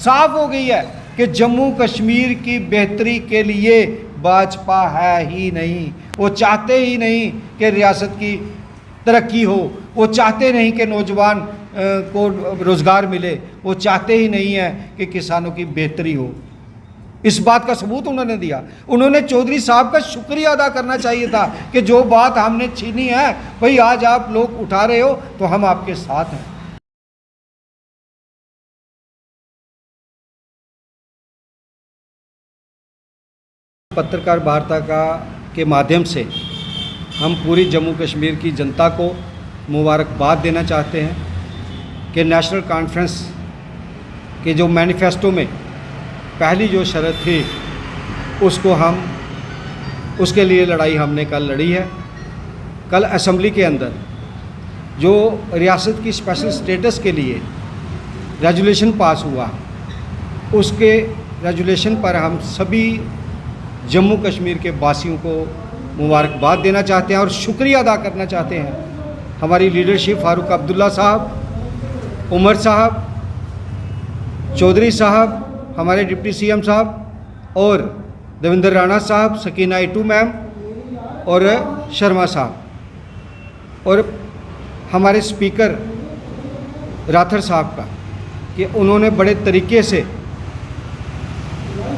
साफ हो गई है कि जम्मू कश्मीर की बेहतरी के लिए भाजपा है ही नहीं। वो चाहते ही नहीं कि रियासत की तरक्की हो, वो चाहते नहीं कि नौजवान को रोज़गार मिले, वो चाहते ही नहीं है कि किसानों की बेहतरी हो। इस बात का सबूत उन्होंने दिया। उन्होंने चौधरी साहब का शुक्रिया अदा करना चाहिए था कि जो बात हमने छीनी है भाई आज आप लोग उठा रहे हो तो हम आपके साथ हैं। पत्रकार वार्ता के माध्यम से हम पूरी जम्मू कश्मीर की जनता को मुबारकबाद देना चाहते हैं कि नेशनल कॉन्फ्रेंस के जो मैनिफेस्टो में पहली जो शर्त थी उसके लिए लड़ाई हमने कल लड़ी है। कल असेंबली के अंदर जो रियासत की स्पेशल स्टेटस के लिए रेजोल्यूशन पास हुआ, उसके रेजोल्यूशन पर हम सभी जम्मू कश्मीर के वासियों को मुबारकबाद देना चाहते हैं और शुक्रिया अदा करना चाहते हैं। हमारी लीडरशिप फारूक अब्दुल्ला साहब, उमर साहब, चौधरी साहब, हमारे डिप्टी सीएम साहब और देवेंद्र राणा साहब, सकीना इटू मैम और शर्मा साहब और हमारे स्पीकर राठौर साहब का कि उन्होंने बड़े तरीके से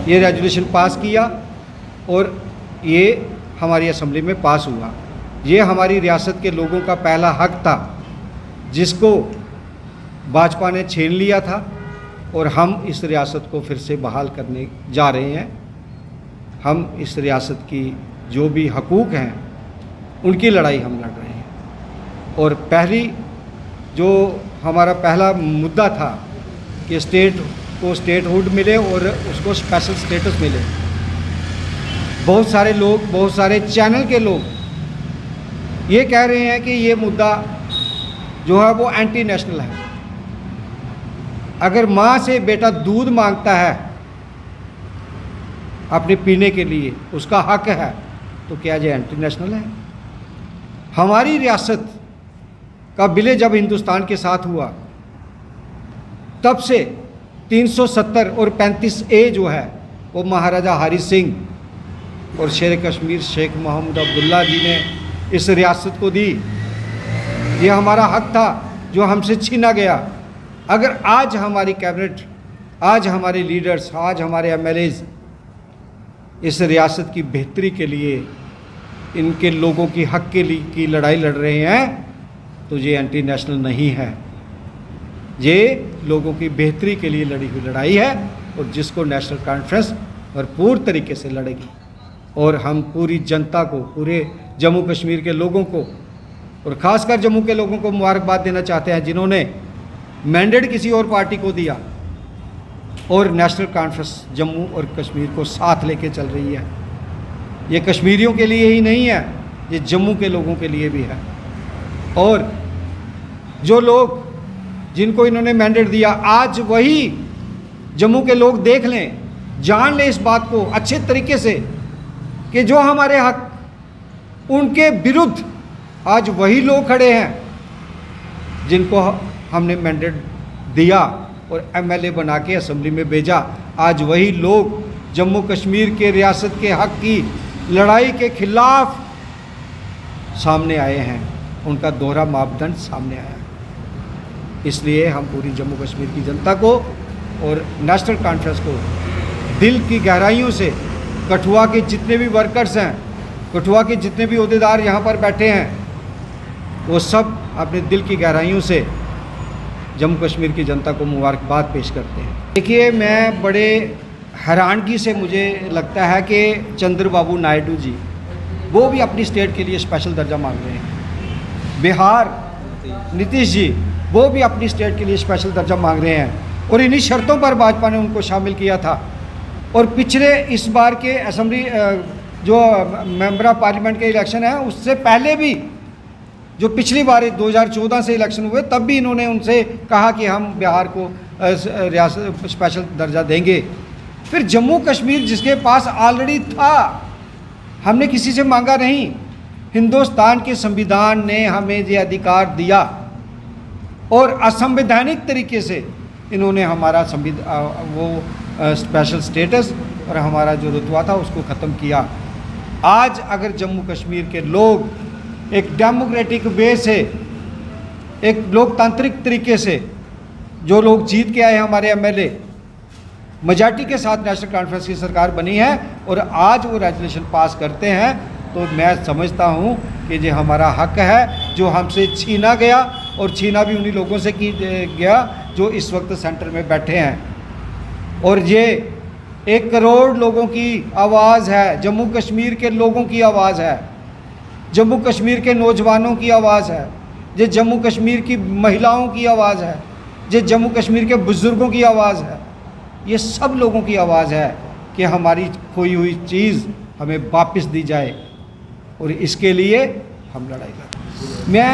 ये रेजोल्यूशन पास किया और ये हमारी असेंबली में पास हुआ। ये हमारी रियासत के लोगों का पहला हक था जिसको भाजपा ने छीन लिया था और हम इस रियासत को फिर से बहाल करने जा रहे हैं। हम इस रियासत की जो भी हकूक़ हैं उनकी लड़ाई हम लड़ रहे हैं। और पहली जो हमारा पहला मुद्दा था कि स्टेट को स्टेटहुड मिले और उसको स्पेशल स्टेटस मिले। बहुत सारे लोग, बहुत सारे चैनल के लोग ये कह रहे हैं कि ये मुद्दा जो है वो एंटी नेशनल है। अगर माँ से बेटा दूध मांगता है अपने पीने के लिए, उसका हक है, तो क्या ये एंटी नेशनल है? हमारी रियासत का विलय जब हिंदुस्तान के साथ हुआ तब से 370 और 35A जो है वो महाराजा हरी सिंह और शेर कश्मीर शेख मोहम्मद अब्दुल्ला जी ने इस रियासत को दी। ये हमारा हक था जो हमसे छीना गया। अगर आज हमारी कैबिनेट, आज हमारे लीडर्स, आज हमारे MLAs इस रियासत की बेहतरी के लिए, इनके लोगों की हक के लिए की लड़ाई लड़ रहे हैं तो ये एंटी नेशनल नहीं है। ये लोगों की बेहतरी के लिए लड़ी हुई लड़ाई है और जिसको नेशनल कॉन्फ्रेंस भरपूर तरीके से लड़ेगी। और हम पूरी जनता को, पूरे जम्मू कश्मीर के लोगों को और ख़ासकर जम्मू के लोगों को मुबारकबाद देना चाहते हैं जिन्होंने मैंडेट किसी और पार्टी को दिया और नेशनल कॉन्फ्रेंस जम्मू और कश्मीर को साथ लेके चल रही है। ये कश्मीरियों के लिए ही नहीं है, ये जम्मू के लोगों के लिए भी है। और जो लोग जिनको इन्होंने मैंडेट दिया, आज वही जम्मू के लोग देख लें, जान लें इस बात को अच्छे तरीके से कि जो हमारे हक, उनके विरुद्ध आज वही लोग खड़े हैं जिनको हमने मैंडेट दिया और MLA बना के असेंबली में भेजा। आज वही लोग जम्मू कश्मीर के रियासत के हक की लड़ाई के खिलाफ सामने आए हैं, उनका दोहरा मापदंड सामने आया। इसलिए हम पूरी जम्मू कश्मीर की जनता को और नेशनल कॉन्फ्रेंस को दिल की गहराइयों से, कठुआ के जितने भी वर्कर्स हैं, कठुआ के जितने भी ओहदेदार यहाँ पर बैठे हैं, वो सब अपने दिल की गहराइयों से जम्मू कश्मीर की जनता को मुबारकबाद पेश करते हैं। देखिए, मैं बड़े हैरानगी से मुझे लगता है कि चंद्रबाबू नायडू जी वो भी अपनी स्टेट के लिए स्पेशल दर्जा मांग रहे हैं। बिहार नीतीश जी वो भी अपनी स्टेट के लिए स्पेशल दर्जा मांग रहे हैं और इन्हीं शर्तों पर भाजपा ने उनको शामिल किया था। और पिछले इस बार के असेंबली जो मेंबर ऑफ पार्लियामेंट के इलेक्शन है, उससे पहले भी जो पिछली बार 2014 से इलेक्शन हुए, तब भी इन्होंने उनसे कहा कि हम बिहार को रियासत स्पेशल दर्जा देंगे। फिर जम्मू कश्मीर जिसके पास ऑलरेडी था, हमने किसी से मांगा नहीं, हिंदुस्तान के संविधान ने हमें ये अधिकार दिया और असंवैधानिक तरीके से इन्होंने हमारा स्पेशल स्टेटस और हमारा जो रुतबा था उसको ख़त्म किया। आज अगर जम्मू कश्मीर के लोग एक डेमोक्रेटिक वे से, एक लोकतांत्रिक तरीके से जो लोग जीत के आए हमारे एमएलए मेजॉरिटी के साथ नेशनल कॉन्फ्रेंस की सरकार बनी है और आज वो रेजोल्यूशन पास करते हैं, तो मैं समझता हूँ कि ये हमारा हक है जो हमसे छीना गया, और छीना भी उन्हीं लोगों से गया जो इस वक्त सेंटर में बैठे हैं। और ये 1 करोड़ लोगों की आवाज़ है, जम्मू कश्मीर के लोगों की आवाज़ है, जम्मू कश्मीर के नौजवानों की आवाज़ है, ये जम्मू कश्मीर की महिलाओं की आवाज़ है, ये जम्मू कश्मीर के बुज़ुर्गों की आवाज़ है। ये सब लोगों की आवाज़ है कि हमारी खोई हुई चीज़ हमें वापस दी जाए, और इसके लिए हम लड़ाई लड़ें। मैं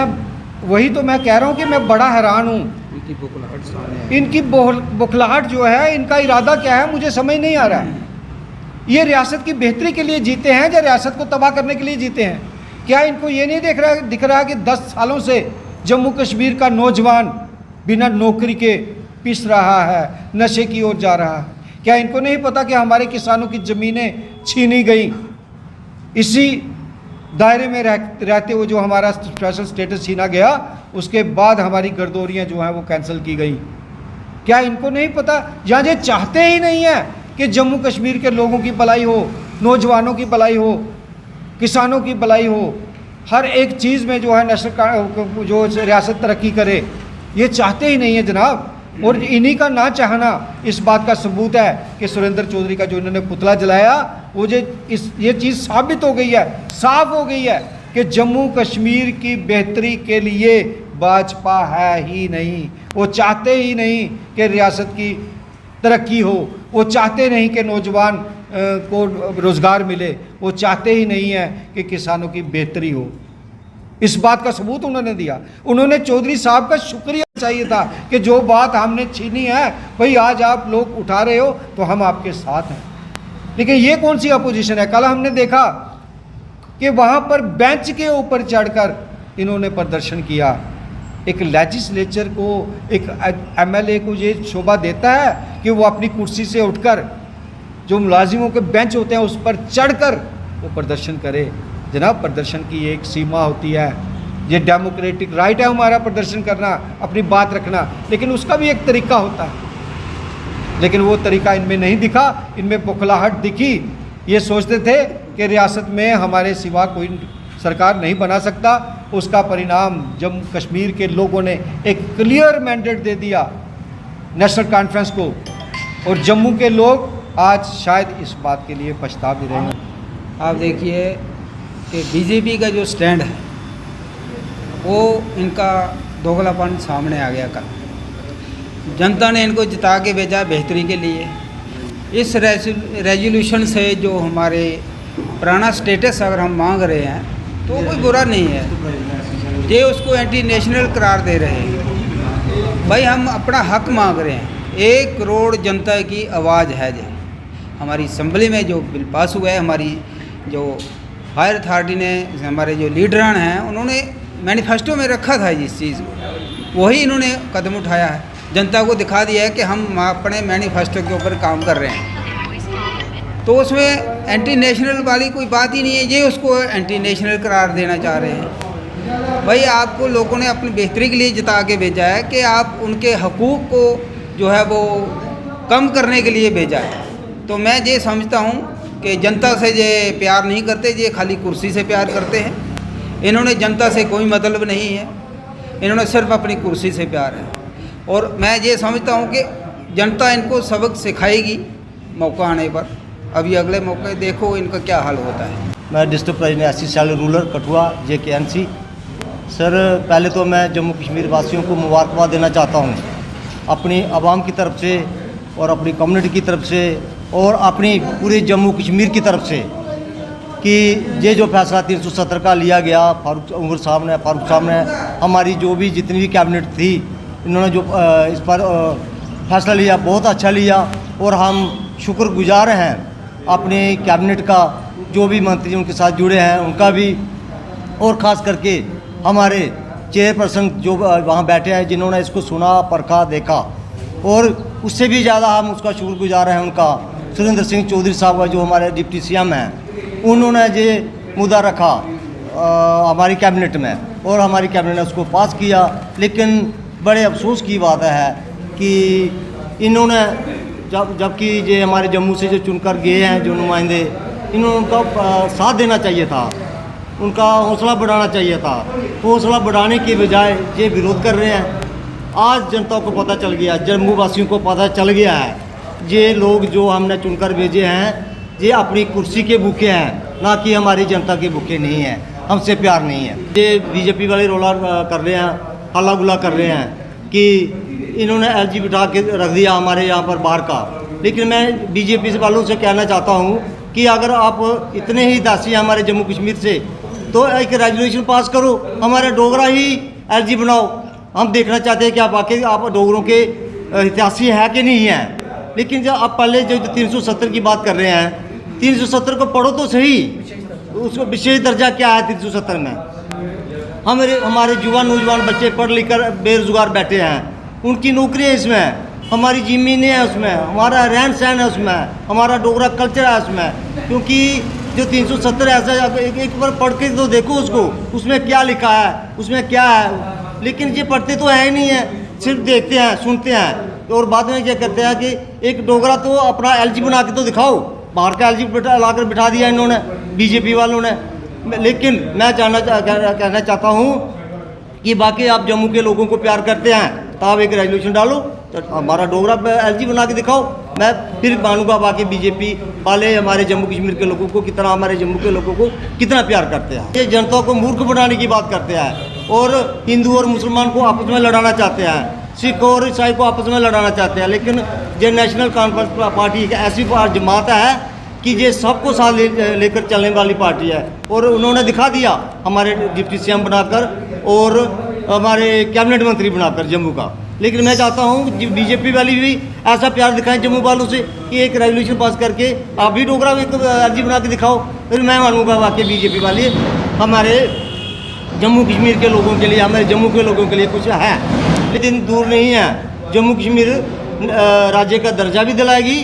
वही तो मैं कह रहा हूँ कि मैं बड़ा हैरान हूँ, इनकी बौखलाहट जो है, इनका इरादा क्या है मुझे समझ नहीं आ रहा है। ये रियासत की बेहतरी के लिए जीते हैं या रियासत को तबाह करने के लिए जीते हैं? क्या इनको ये नहीं दिख रहा कि 10 सालों से जम्मू कश्मीर का नौजवान बिना नौकरी के पिस रहा है, नशे की ओर जा रहा है? क्या इनको नहीं पता कि हमारे किसानों की ज़मीनें छीनी गई? इसी दायरे में रहते हुए जो हमारा स्पेशल स्टेटस छीना गया, उसके बाद हमारी गर्दौरियाँ जो हैं वो कैंसिल की गई। क्या इनको नहीं पता? या ये चाहते ही नहीं है कि जम्मू कश्मीर के लोगों की भलाई हो, नौजवानों की भलाई हो, किसानों की भलाई हो, हर एक चीज़ में जो है नेशनल जो रियासत तरक्की करे, ये चाहते ही नहीं है जनाब। और इन्हीं का ना चाहना इस बात का सबूत है कि सुरेंद्र चौधरी का जो इन्होंने पुतला जलाया, वो ये चीज़ साबित हो गई है, साफ हो गई है कि जम्मू कश्मीर की बेहतरी के लिए भाजपा है ही नहीं। वो चाहते ही नहीं कि रियासत की तरक्की हो, वो चाहते नहीं कि नौजवान को रोज़गार मिले, वो चाहते ही नहीं है कि किसानों की बेहतरी हो। इस बात का सबूत उन्होंने दिया। उन्होंने चौधरी साहब का शुक्रिया चाहिए था कि जो बात हमने छीनी है भाई आज आप लोग उठा रहे हो तो हम आपके साथ हैं। लेकिन ये कौन सी अपोजिशन है? कल हमने देखा कि वहाँ पर बेंच के ऊपर चढ़कर इन्होंने प्रदर्शन किया। एक लेजिस्लेचर को, एक एमएलए को ये शोभा देता है कि वो अपनी कुर्सी से उठकर जो मुलाजिमों के बेंच होते हैं उस पर चढ़कर वो प्रदर्शन करे? जनाब, प्रदर्शन की एक सीमा होती है, ये डेमोक्रेटिक राइट है हमारा प्रदर्शन करना, अपनी बात रखना, लेकिन उसका भी एक तरीका होता है। लेकिन वो तरीका इनमें नहीं दिखा, इनमें बौखलाहट दिखी। ये सोचते थे कि रियासत में हमारे सिवा कोई सरकार नहीं बना सकता। उसका परिणाम जम्मू कश्मीर के लोगों ने एक क्लियर मैंडेट दे दिया नेशनल कॉन्फ्रेंस को, और जम्मू के लोग आज शायद इस बात के लिए पछता भी रहे हैं। आप देखिए कि बीजेपी का जो स्टैंड है वो इनका दोगलापन सामने आ गया। कल जनता ने इनको जिता के भेजा बेहतरी के लिए। इस रेजोल्यूशन से जो हमारे पुराना स्टेटस अगर हम मांग रहे हैं तो कोई बुरा नहीं है। ये उसको एंटी नेशनल करार दे रहे हैं। भाई हम अपना हक मांग रहे हैं। 1 करोड़ जनता की आवाज़ है। जो हमारी असम्बली में जो बिल पास हुआ है, हमारी जो हायर अथॉरिटी ने, हमारे जो लीडरान हैं, उन्होंने मैनिफेस्टो में रखा था जिस चीज़ को, वही इन्होंने कदम उठाया है। जनता को दिखा दिया है कि हम अपने मैनिफेस्टो के ऊपर काम कर रहे हैं। तो उसमें एंटी नेशनल वाली कोई बात ही नहीं है। ये उसको एंटी नेशनल करार देना चाह रहे हैं। भाई आपको लोगों ने अपनी बेहतरी के लिए जिता के भेजा है कि आप उनके हकूक़ को जो है वो कम करने के लिए भेजा है। तो मैं ये समझता हूँ कि जनता से ये प्यार नहीं करते, ये खाली कुर्सी से प्यार करते हैं। इन्होंने जनता से कोई मतलब नहीं है, इन्होंने सिर्फ अपनी कुर्सी से प्यार है। और मैं ये समझता हूँ कि जनता इनको सबक सिखाएगी मौका आने पर। अभी अगले मौके देखो इनका क्या हाल होता है। मैं district president SC cell rural Kathua JKNC। Sir, पहले तो मैं जम्मू कश्मीर वासियों को मुबारकबाद देना चाहता हूँ अपनी आवाम की तरफ से और अपनी कम्युनिटी की तरफ से और अपनी पूरे जम्मू कश्मीर की तरफ से कि ये जो फैसला 370 का लिया गया फारूक साहब ने हमारी जो भी जितनी भी कैबिनेट थी, इन्होंने जो इस पर फैसला लिया बहुत अच्छा लिया। और हम शुक्रगुजार हैं अपने कैबिनेट का, जो भी मंत्री उनके साथ जुड़े हैं उनका भी, और ख़ास करके हमारे चेयरपर्सन जो वहाँ बैठे हैं जिन्होंने इसको सुना, परखा, देखा। और उससे भी ज़्यादा हम उसका शुक्रगुजार हैं उनका सुरेंद्र सिंह चौधरी साहब का, जो हमारे डिप्टी सीएम हैं। उन्होंने ये मुद्दा रखा हमारी कैबिनेट में और हमारी कैबिनेट ने उसको पास किया। लेकिन बड़े अफसोस की बात है कि इन्होंने जबकि ये हमारे जम्मू से जो चुनकर गए हैं जो नुमाइंदे, इन्होंने उनका साथ देना चाहिए था, उनका हौसला बढ़ाना चाहिए था। हौसला बढ़ाने के बजाय ये विरोध कर रहे हैं। आज जनता को पता चल गया, जम्मू वासियों को पता चल गया है, ये लोग जो हमने चुनकर भेजे हैं ये अपनी कुर्सी के भूखे हैं, ना कि हमारी जनता के भूखे नहीं हैं, हमसे प्यार नहीं है। ये बीजेपी वाले रोला कर रहे हैं, हल्ला गुल्ला कर रहे हैं कि इन्होंने एलजी बिठा के रख दिया हमारे यहाँ पर बाहर का। लेकिन मैं बीजेपी वालों से कहना चाहता हूँ कि अगर आप इतने ही दासी हैं हमारे जम्मू कश्मीर से, तो एक रेजोल्यूशन पास करो, हमारे डोगरा ही एलजी बनाओ। हम देखना चाहते हैं कि आप डोगरों के हितैषी है कि नहीं है। लेकिन जो आप पहले जो 370 की बात कर रहे हैं, 370 को पढ़ो तो सही, उसको विशेष दर्जा क्या है 370 में। हमारे युवा नौजवान बच्चे पढ़ लिख कर बेरोजगार बैठे हैं, उनकी नौकरी है इसमें, हमारी ज़मीनें हैं उसमें, हमारा रहन सहन है उसमें, हमारा डोगरा कल्चर है उसमें। क्योंकि जो 370 ऐसा एक बार पढ़ के तो देखो उसको, उसमें क्या लिखा है, उसमें क्या है। लेकिन ये पढ़ते तो है ही नहीं है, सिर्फ देखते हैं सुनते हैं और बाद में क्या करते हैं कि एक डोगरा तो अपना एलजी बना के तो दिखाओ। बाहर का एलजी लाकर बिठा दिया इन्होंने, बीजेपी वालों ने। लेकिन मैं कहना चाहता हूँ कि बाकी आप जम्मू के लोगों को प्यार करते हैं तो आप एक रेजोल्यूशन डालो, तो हमारा डोगरा एलजी बना के दिखाओ। मैं फिर मानूंगा बाकी बीजेपी वाले हमारे जम्मू कश्मीर के लोगों को कितना, हमारे जम्मू के लोगों को कितना प्यार करते हैं। ये जनता को मूर्ख बनाने की बात करते हैं और हिंदू और मुसलमान को आपस में लड़ाना चाहते हैं, सिख और ईसाई को आपस में लड़ाना चाहते हैं। लेकिन ये नेशनल कॉन्फ्रेंस पार्टी एक ऐसी जमात है कि ये सबको साथ लेकर चलने वाली पार्टी है। और उन्होंने दिखा दिया हमारे डिप्टी सीएम बनाकर और हमारे कैबिनेट मंत्री बनाकर जम्मू का। लेकिन मैं चाहता हूँ कि बीजेपी वाली भी ऐसा प्यार दिखाएं जम्मू वालों से कि एक रेजोल्यूशन पास करके आप भी डोगरा एक अर्जी बना के दिखाओ, फिर मैं मानूंगा वाकई बीजेपी वाली हमारे जम्मू कश्मीर के लोगों के लिए, हमारे जम्मू के लोगों के लिए कुछ है। लेकिन दूर नहीं है, जम्मू कश्मीर राज्य का दर्जा भी दिलाएगी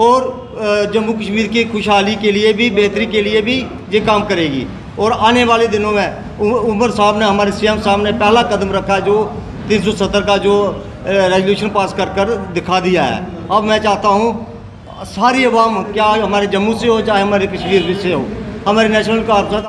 और जम्मू कश्मीर की खुशहाली के लिए भी, बेहतरी के लिए भी ये काम करेगी। और आने वाले दिनों में उमर साहब ने, हमारे सीएम साहब ने पहला कदम रखा, जो 370 का जो रेजोल्यूशन पास कर दिखा दिया है। अब मैं चाहता हूँ सारी अवाम, क्या हमारे जम्मू से हो चाहे हमारे कश्मीर से हो, हमारे नेशनल कॉन्फ्रेंस